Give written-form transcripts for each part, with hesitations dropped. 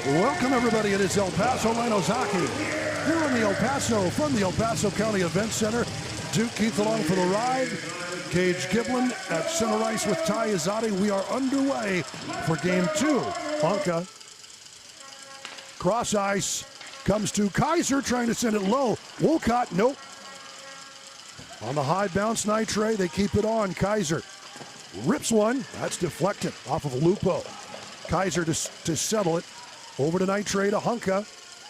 Welcome everybody, it is El Paso Rhinos hockey. Here in the El Paso, from the El Paso County Event Center. Duke Keith along for the ride. Gage Giblin at center ice with Ty Izzati. We are underway for game 2. Honka, cross ice, comes to Kaiser, trying to send it low. Wolcott, nope. On the high bounce, Nitre, they keep it on. Kaiser rips one, that's deflected off of Lupo. Kaiser to settle it. Over to Nitre to Honka.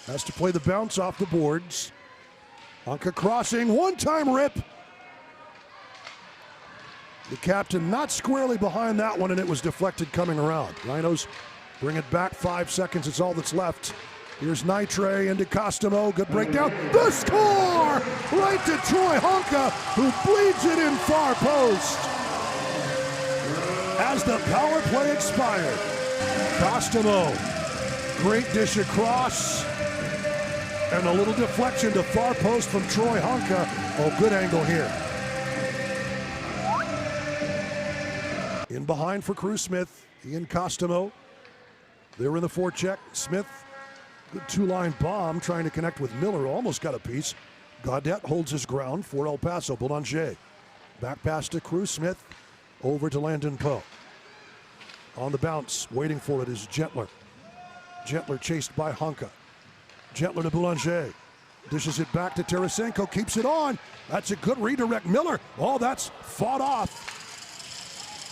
Has to play the bounce off the boards. Honka crossing, one-time rip. The captain not squarely behind that one, and it was deflected coming around. Rhinos bring it back, 5 seconds, it's all that's left. Here's Nitre into Costomo, good breakdown. The score! Right to Troy Honka, who bleeds it in far post. As the power play expired, Costomo, great dish across, and a little deflection to far post from Troy Honka. Oh, good angle here. In behind for Cruz Smith, Ian Costomo. They're in the forecheck. Smith, good two-line bomb, trying to connect with Miller, almost got a piece. Gaudette holds his ground for El Paso. Boulanger, back pass to Cruz Smith, over to Landon Poe. On the bounce, waiting for it is Gentler. Gentler chased by Honka. Gentler to Boulanger. Dishes it back to Tarasenko, keeps it on. That's a good redirect. Miller, oh, that's fought off.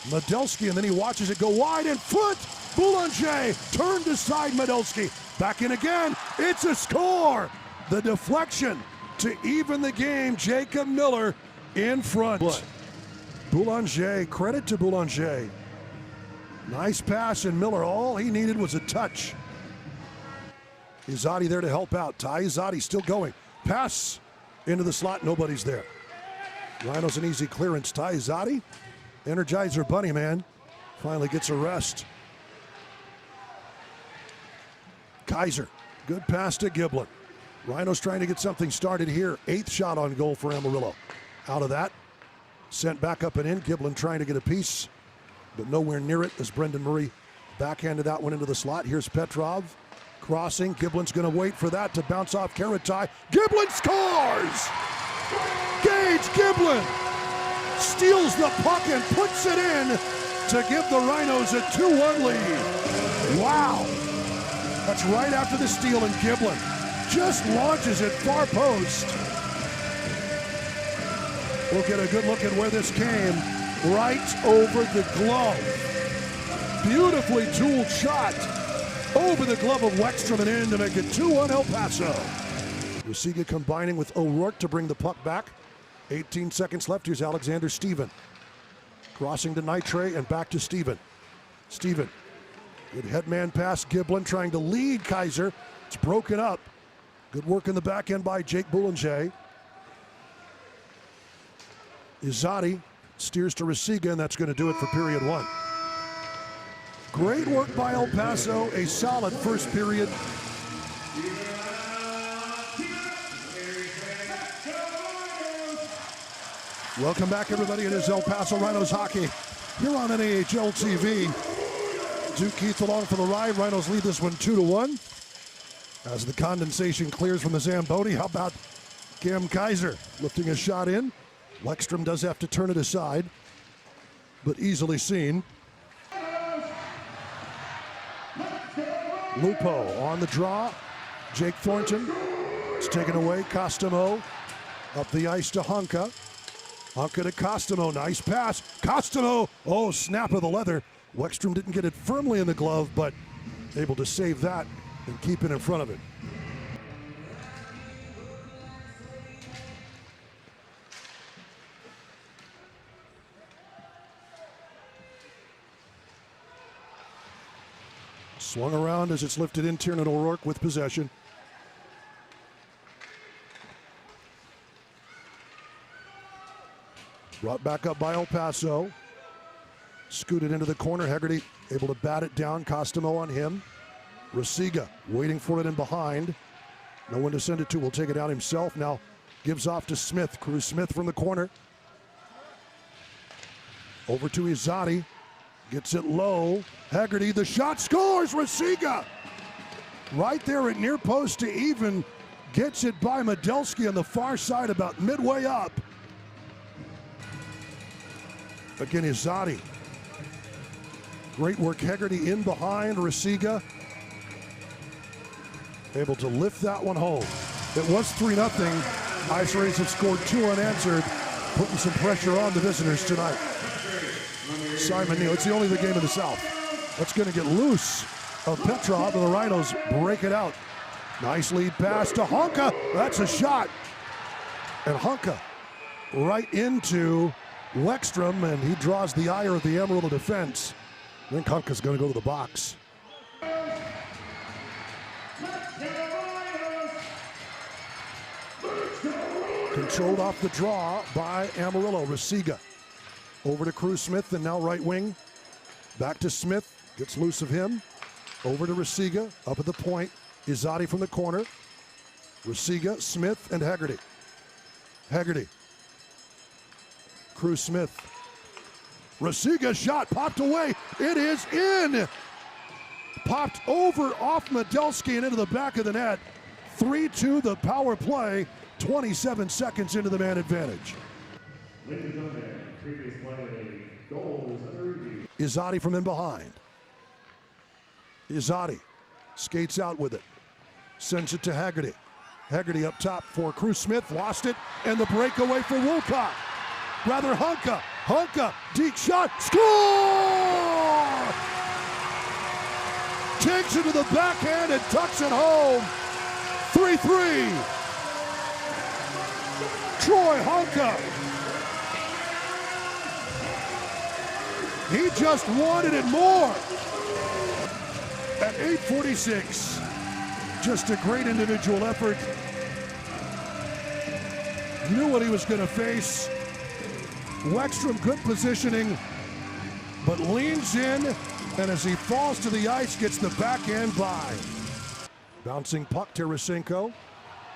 Medelsky, and then he watches it go wide in front. Boulanger turned aside Medelsky. Back in again, it's a score. The deflection to even the game, Jacob Miller in front. Boulanger, credit to Boulanger. Nice pass, and Miller, all he needed was a touch. Izzati there to help out. Ty Izzati still going. Pass into the slot, nobody's there. Rhinos an easy clearance. Ty Izzati, Energizer Bunny man, finally gets a rest. Kaiser, good pass to Giblin. Rhinos trying to get something started here. 8th shot on goal for Amarillo. Out of that, sent back up and in. Giblin trying to get a piece, but nowhere near it as Brendan Murray backhanded that one into the slot. Here's Petrov. Crossing, Giblin's gonna wait for that to bounce off Karatai. Giblin scores! Gage Giblin steals the puck and puts it in to give the Rhinos a 2-1 lead. Wow! That's right after the steal, and Giblin just launches it far post. We'll get a good look at where this came. Right over the glove. Beautifully tooled shot. Over the glove of Wexstrom and in to make it 2-1 El Paso. Rusiga combining with O'Rourke to bring the puck back. 18 seconds left. Here's Alexander Steven. Crossing to Nitre and back to Steven. Steven, good headman pass. Giblin trying to lead Kaiser. It's broken up. Good work in the back end by Jake Boulanger. Izzati steers to Rusiga, and that's going to do it for period 1. Great work by El Paso, a solid first period. Welcome back everybody, it is El Paso Rhinos hockey here on NAHL TV. Duke Keith along for the ride. Rhinos lead this one 2-1. As the condensation clears from the Zamboni, how about Cam Kaiser lifting a shot in? Wexstrom does have to turn it aside, but easily seen. Lupo on the draw. Jake Thornton. It's taken away. Costomo up the ice to Honka. Honka to Costomo. Nice pass. Costomo. Oh, snap of the leather. Wexstrom didn't get it firmly in the glove, but able to save that and keep it in front of it. Swung around as it's lifted in. Tiernan O'Rourke with possession. Brought back up by El Paso. Scooted into the corner. Hegarty able to bat it down. Costomo on him. Rusiga waiting for it in behind. No one to send it to. Will take it out himself. Now gives off to Smith. Cruz Smith from the corner. Over to Izzati. Gets it low. Hegarty, the shot scores. Rusiga Right there at near post to even. Gets it by Medelski on the far side about midway up. Again, Izadi. Great work, Hegarty in behind, Rasiga. Able to lift that one home. It was 3-0. Ice Rays have scored 2 unanswered, putting some pressure on the visitors tonight. Simon Neal, it's the only game in the South that's going to get loose of Petrov, and the Rhinos break it out. Nice lead pass to Honka. That's a shot. And Honka right into Weckstrom, and he draws the ire of the Amarillo defense. I think Honka's going to go to the box. Controlled off the draw by Amarillo. Rasiga over to Cruz Smith, and now right wing. Back to Smith. Gets loose of him. Over to Rasiga. Up at the point. Izadi from the corner. Rasiga, Smith, and Hegarty. Hegarty. Cruz Smith. Rasiga shot popped away. It is in. Popped over off Medelski and into the back of the net. 3-2 the power play. 27 seconds into the man advantage. Izadi from in behind. Izadi skates out with it. Sends it to Hegarty. Hegarty up top for Cruz Smith. Lost it. And the breakaway for Wolcott. Rather Honka. Honka. Deep shot. Score! Takes it to the backhand and tucks it home. 3-3. Troy Honka. He just wanted it more. At 8:46. Just a great individual effort. Knew what he was going to face. Weckstrom, good positioning, but leans in, and as he falls to the ice, gets the backhand by. Bouncing puck, Tarasenko.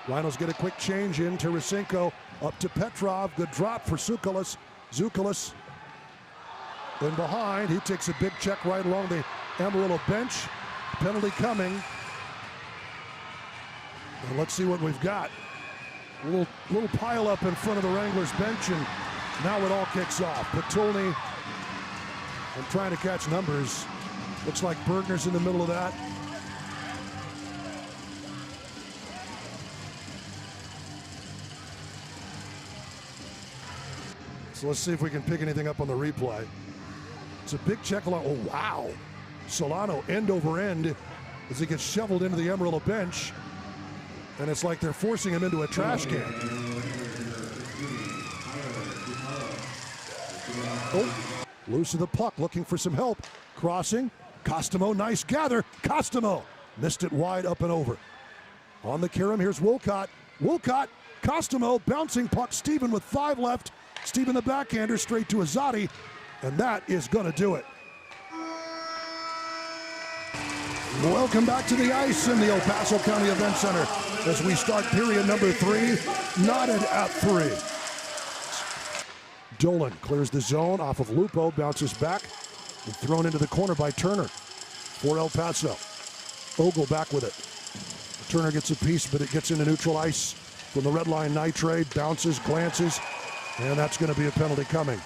Rhinos get a quick change in. Tarasenko up to Petrov. Good drop for Zukalis. Zukalis in behind. He takes a big check right along the Amarillo bench. Penalty coming. And let's see what we've got. A little pile up in front of the Wranglers bench, and now it all kicks off. Patulny, I'm trying to catch numbers. Looks like Bergner's in the middle of that. So let's see if we can pick anything up on the replay. It's a big check. Oh, wow. Solano end over end as he gets shoveled into the Amarillo bench. And it's like they're forcing him into a trash can. Oh, loose of the puck, looking for some help. Crossing. Costomo, nice gather. Costomo missed it wide up and over. On the carom, here's Wolcott. Wolcott, Costomo, bouncing puck. Steven with 5 left. Steven the backhander straight to Izadi. And that is going to do it. Welcome back to the ice in the El Paso County Event Center as we start period number 3, knotted at 3. Dolan clears the zone off of Lupo, bounces back, and thrown into the corner by Turner for El Paso. Ogle back with it. Turner gets a piece, but it gets into neutral ice from the red line. Nitrate bounces, glances, and that's going to be a penalty coming.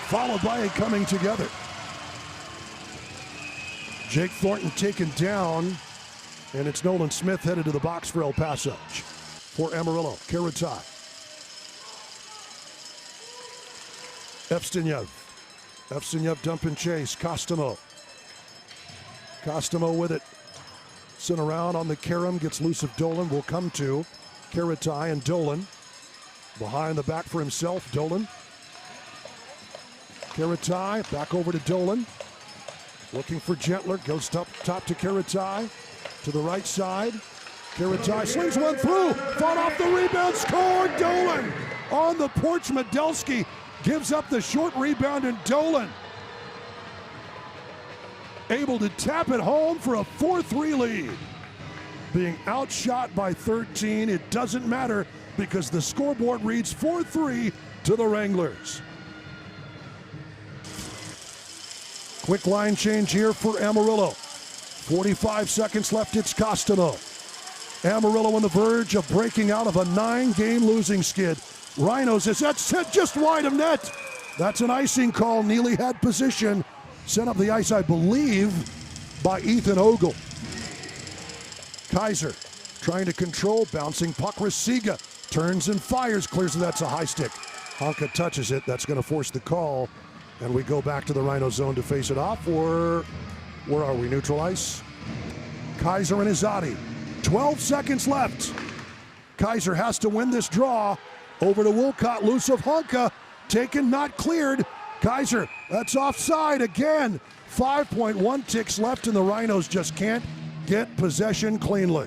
Followed by a coming together. Jake Thornton taken down, and it's Nolan Smith headed to the box for El Paso. For Amarillo, Karatai. Evstenyev dump and chase. Costomo. Costomo with it. Sent around on the carom, gets loose of Dolan. Will come to Karatai and Dolan. Behind the back for himself, Dolan. Karatai, back over to Dolan. Looking for Gentler, goes top to Karatai. To the right side. Karatai slings one through. Fought off the rebound, scored. Dolan on the porch. Medelski gives up the short rebound, and Dolan able to tap it home for a 4-3 lead. Being outshot by 13, it doesn't matter because the scoreboard reads 4-3 to the Wranglers. Quick line change here for Amarillo. 45 seconds left, it's Costello. Amarillo on the verge of breaking out of a 9-game losing skid. Rhinos is that set just wide of net. That's an icing call. Neely had position. Sent up the ice, I believe, by Ethan Ogle. Kaiser trying to control, bouncing puck. Resiga turns and fires, clears it. That's a high stick. Honka touches it. That's going to force the call. And we go back to the Rhino zone to face it off. Or where are we? Neutral ice. Kaiser and Izadi. 12 seconds left. Kaiser has to win this draw. Over to Wilcott, loose of Honka. Taken, not cleared. Kaiser, that's offside again. 5.1 ticks left, and the Rhinos just can't get possession cleanly.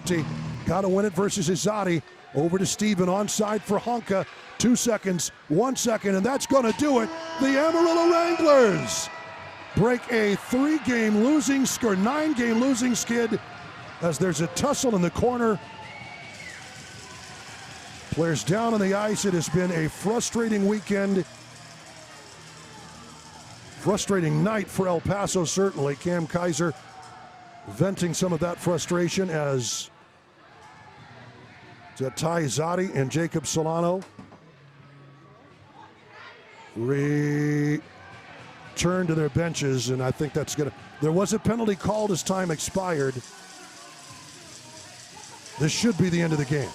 Got to win it versus Izadi. Over to Steven, onside for Honka. 2 seconds, 1 second, and that's going to do it. The Amarillo Wranglers break a 9-game losing skid as there's a tussle in the corner. Players down on the ice. It has been a frustrating weekend. Frustrating night for El Paso, certainly. Cam Kaiser venting some of that frustration as Ty Izadi and Jacob Solano return to their benches, and I think that's gonna. There was a penalty called as time expired. This should be the end of the game.